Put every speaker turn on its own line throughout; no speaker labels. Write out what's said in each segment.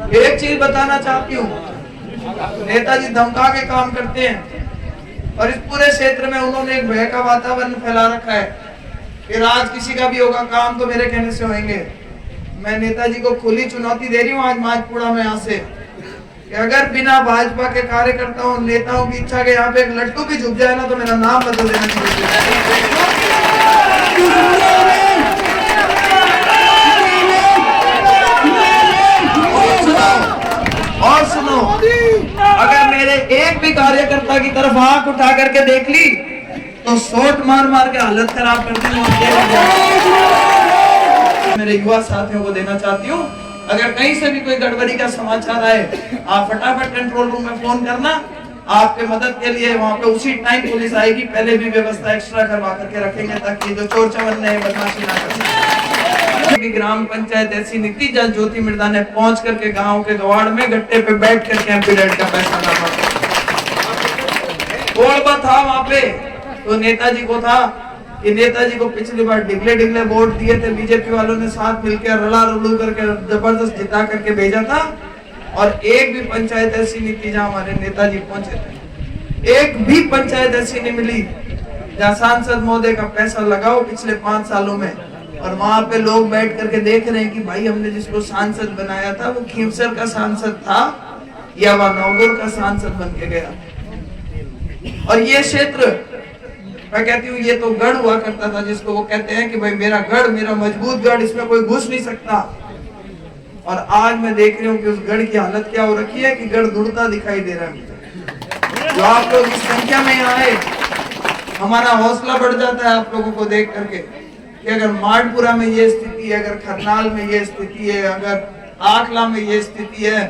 एक चीज बताना चाहती हूँ, नेताजी धमका के काम करते हैं और इस पूरे क्षेत्र में उन्होंने एक भय का वातावरण फैला रखा है कि आज किसी का भी होगा काम तो मेरे कहने से होंगे। मैं नेताजी को खुली चुनौती दे रही हूँ आज माजपुरा में यहाँ से कि अगर बिना भाजपा के कार्यकर्ताओं नेताओं की इच्छा के यहाँ पे एक लट्टू भी झुक जाए ना तो मेरा नाम बदल देना चाहिए। और सुनो, अगर मेरे एक भी कार्यकर्ता की तरफ आंख उठा करके देख ली तो शॉट मार मार के हालत खराब कर दी। मेरे युवा साथियों को देना चाहती हूँ, अगर कहीं से भी कोई गड़बड़ी का समाचार आए आप फटाफट कंट्रोल रूम में फोन करना, आपके मदद के लिए वहाँ पे उसी टाइम पुलिस आएगी। पहले भी व्यवस्था एक्स्ट्रा करवा करके रखेंगे ताकि जो चोर चमन है बदमाशी ना कर सके। ग्राम पंचायत ऐसी नीति जहाँ ज्योति मिर्धा ने पहुंच करके गांव के गवाड़ में गट्टे पे बैठ करके एमपीडेट का पैसा जमा किया था। वहाँ पे तो नेताजी को था कि नेताजी को पिछली बार डिगले वोट दिए थे, बीजेपी वालों ने साथ मिलकर रला रुलू करके जबरदस्त जिता करके भेजा था और एक भी पंचायत ऐसी नहीं थी जहाँ हमारे नेताजी पहुंचे थे। एक भी पंचायत ऐसी नहीं मिली जहाँ सांसद महोदय का पैसा लगाओ पिछले 5 सालों में और वहां पे लोग बैठ करके देख रहे हैं कि भाई हमने जिसको सांसद बनाया था वो खींवसर का सांसद था या वह नौगुर का सांसद बन के गया। और ये क्षेत्र मैं कहती हूँ ये तो गढ़ हुआ करता था जिसको वो कहते हैं कि भाई मेरा गढ़, मेरा मजबूत गढ़, इसमें कोई घुस नहीं सकता। और आज मैं देख रही हूँ कि उस गढ़ की हालत क्या हो रखी है कि गढ़ दुड़ता दिखाई दे रहा है। जो आप लोग इस संख्या में यहाँ आए, हमारा हौसला बढ़ जाता है आप लोगों को देख करके कि अगर माडपुरा में ये स्थिति है, अगर खरनाल में ये स्थिति है, अगर आखला में ये स्थिति है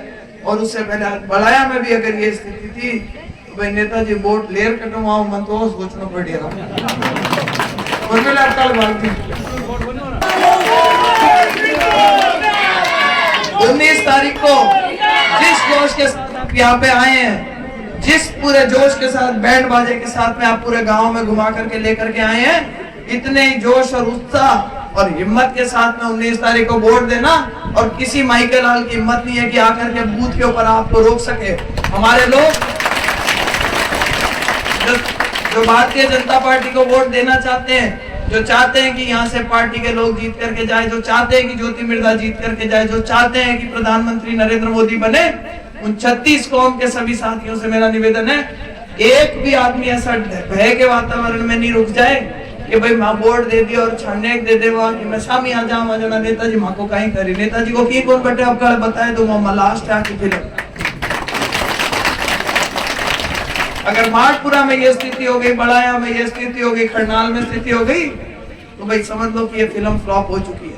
और उससे पहले बड़ाया में भी अगर ये स्थिति थी तो भाई नेताजी वोट लेर कटवाओ मन तो सोचना पड़ेगा। और मैं लड़का बात 19 तारीख को जिस जोश के साथ आप यहाँ पे आए हैं, जिस पूरे जोश के साथ बैंड बाजे के साथ में आप पूरे गांव में घुमा करके लेकर के आए हैं, इतने ही जोश और उत्साह और हिम्मत के साथ में 19 तारीख को वोट देना और किसी माई के लाल की हिम्मत नहीं है कि आकर के बूथ के ऊपर आपको रोक सके। हमारे लोग जो भारतीय जनता पार्टी को वोट देना चाहते हैं, जो चाहते हैं कि यहाँ से पार्टी के लोग जीत करके जाए, जो चाहते हैं कि ज्योति मिर्धा जीत करके जाए, जो चाहते हैं कि प्रधानमंत्री नरेंद्र मोदी बने, उन 36 कौम के सभी साथियों से मेरा निवेदन है एक भी आदमी ऐसा भय के वातावरण में नहीं रुक जाए कि भाई माँ वोट दे दिया और छाने दे दे कि मैं शामी आ जाऊँ जना नेताजी माँ को कहीं करी, नेताजी को की कौन बटे अब बताए तो वो लास्ट आके फिल्म। अगर माडपुरा में ये स्थिति हो गई, बड़ाया में ये स्थिति हो गई, खरनाल में स्थिति हो गई तो भाई समझ लो कि ये फिल्म फ्लॉप हो चुकी है।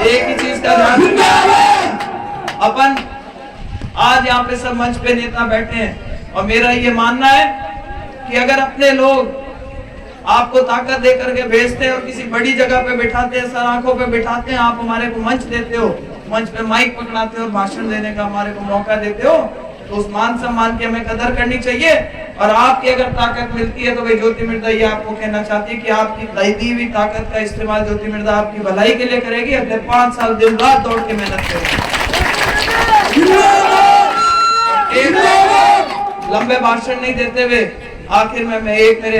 एक ही चीज का ध्यान, अपन आज यहाँ पे सब मंच पे नेता बैठे हैं और मेरा ये मानना है कि अगर अपने लोग आपको ताकत दे करके भेजते हैं और किसी बड़ी जगह पे बिठाते हैं, सर आंखों पे बिठाते हैं, आप हमारे को मंच देते हो, मंच पे माइक पकड़ाते हो और भाषण देने का हमारे को मौका देते हो, तो उस मान सम्मान की हमें कदर करनी चाहिए। और आपकी अगर ताकत मिलती है तो भाई ज्योति मिर्धा ये आपको कहना चाहती है कि आपकी दी हुई ताकत का इस्तेमाल ज्योति मिर्धा आपकी भलाई के लिए करेगी। अगले 5 साल दिन रात दौड़ के मेहनत करेगी। लंबे भाषण नहीं देते हुए आखिर में मैं एक मेरे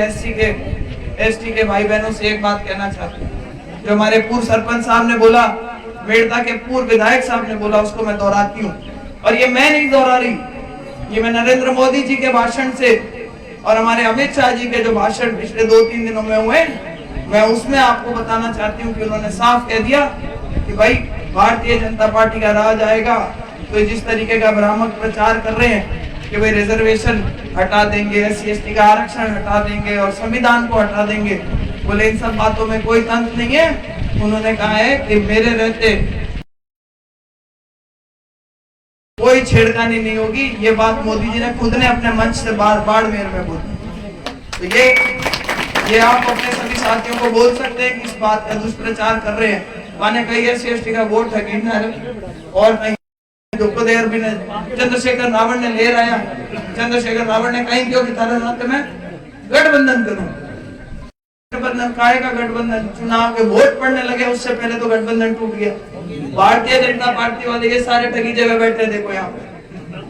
एसटी के भाई बहनों से एक बात कहना चाहती हूँ। जो हमारे पूर्व सरपंच साहब ने बोला, मेड़ता के पूर्व विधायक साहब ने बोला, उसको मैं दोहराती हूँ। और ये मैं नहीं दोहरा रही, ये मैं नरेंद्र मोदी जी के भाषण से और हमारे अमित शाह जी के जो भाषण पिछले 2-3 दिनों में हुए, मैं उसमें आपको बताना चाहती हूँ कि उन्होंने साफ कह दिया कि भाई भारतीय जनता पार्टी का राज आएगा तो जिस तरीके का भ्रामक प्रचार कर रहे हैं कि भाई रिजर्वेशन हटा देंगे, SC/ST का आरक्षण हटा देंगे और संविधान को हटा देंगे, बोले इन सब बातों में कोई तंत्र नहीं है। उन्होंने कहा है कि मेरे रहते कोई छेड़खानी नहीं होगी। ये बात मोदी जी ने खुद ने अपने मंच से बाड़मेर में बोली। तो ये आप अपने सभी साथियों को बोल सकते हैं कि इस बात का दुष्प्रचार कर रहे हैं। माने कहीं SC/ST का वोट है और कहीं देर भी चंद्रशेखर रावण ने ले आया। चंद्रशेखर रावण ने कहीं क्यों कि तारा साथ में गठबंधन करूं। गठबंधन काय का गठबंधन, चुनाव के वोट पड़ने लगे उससे पहले तो गठबंधन टूट गया। भारतीय जनता पार्टी वाले ये सारे ठगी जगह बैठे देखो यहाँ पे,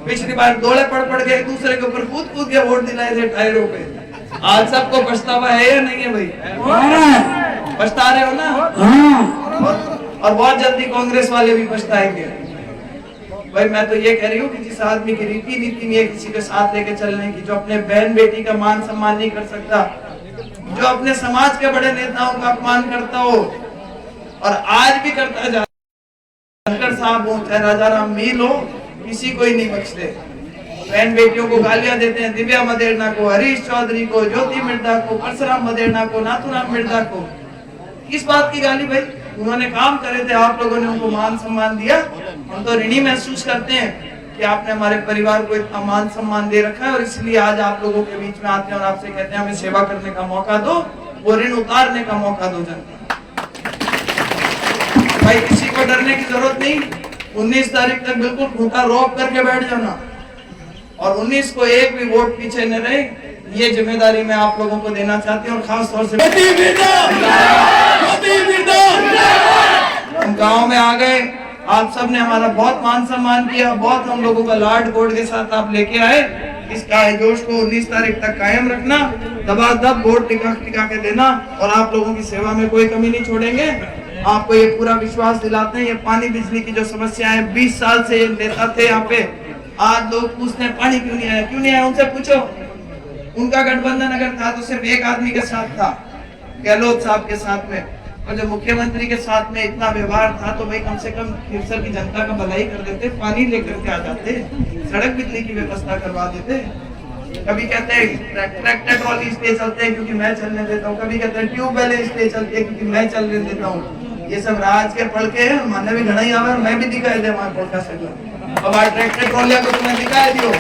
पिछली बार दौड़े पड़ के एक दूसरे के ऊपर कूद के वोट दिलाए थे टायरों पे। आज सबको पछतावा है या नहीं है भाई? पछता रहे हो ना? और बहुत जल्दी कांग्रेस वाले भी पछताएंगे। भाई मैं तो ये कह रही हूँ कि जिस आदमी की रीति नीति नहीं है किसी के साथ लेके चलने की, जो अपने बहन बेटी का मान सम्मान नहीं कर सकता, जो अपने समाज के बड़े नेताओं का अपमान करता हो और आज भी करता जा, शंकर साहब हो चाहे राजा राम मील हो, किसी को ही नहीं बख्शते। बहन बेटियों को गालियां देते हैं, दिव्या मदेरणा को, हरीश चौधरी को, ज्योति मिर्धा को, परशुराम मदेरणा को, नाथूराम मिर्धा को। किस बात की गाली भाई? उन्होंने काम करे थे, आप लोगों ने उनको मान सम्मान दिया। हम तो ऋणी महसूस करते हैं कि आपने हमारे परिवार को इतना मान सम्मान दे रखा है और इसलिए आज आप लोगों के बीच में आते हैं और आपसे कहते हैं हमें सेवा करने का मौका दो, वो ऋण उतारने का मौका दो जनता। भाई किसी को डरने की जरूरत नहीं। 19 तारीख तक बिल्कुल घूंटा रोक करके बैठ जाना और 19 को एक भी वोट पीछे न रहे, ये जिम्मेदारी मैं आप लोगों को देना चाहती हूँ। और खास तौर से हम गाँव में आ गए, आप सबने हमारा बहुत मान सम्मान किया, बहुत हम लोगों का लाड गोड के साथ आप लेके आए। इसका जोश को 19 तारीख तक कायम रखना, दबादब वोट टिका के देना और आप लोगों की सेवा में कोई कमी नहीं छोड़ेंगे। आपको ये पूरा विश्वास दिलाते हैं। ये पानी बिजली की जो समस्या है, 20 साल से ये नेता थे यहाँ पे, आज लोग पूछते हैं पानी क्यों नहीं आया, क्यों नहीं आया? उनसे पूछो। उनका गठबंधन अगर था तो सिर्फ एक आदमी के साथ था, गहलोत साहब के साथ में, और जब मुख्यमंत्री के साथ में इतना व्यवहार था तो भाई कम से कम खिरसर की जनता का भलाई कर देते, पानी लेकर के आ जाते, सड़क बिजली की व्यवस्था करवा देते। कभी कहते हैं ट्रैक्टर ट्रॉली इसलिए चलते हैं क्योंकि मैं चलने देता हूँ, कभी कहते हैं ट्यूबवेल इसलिए चलती है क्योंकि मैं चलने देता हूँ। ये सब राज के पढ़ के माने भी घना ही आवे और मैं भी दिखाई दे वहां पढ़ा सकूं। अब आज ट्रैक्टर ट्रॉलिया को तुम्हें दिखाई दियो,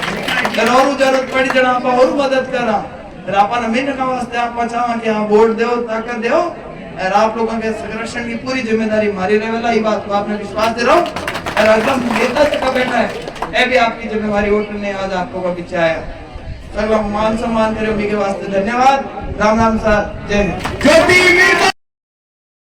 जरूर जरूरत पड़ी जरा आप और मदद करा, फिर अपन अमीन का वास्ते आप चाहवा कि हाँ वोट दो, ताकत दो और आप लोगों के संरक्षण की पूरी जिम्मेदारी हमारी रहेगा। ये बात को आपने विश्वास दे रहा हूँ और एकदम नेता का बेटा है, भी आपकी जिम्मेवारी वोट ने आज आप लोगों को पीछे आया। सर्व मान सम्मान करे के वास्ते धन्यवाद। राम राम सर, जय हिंद।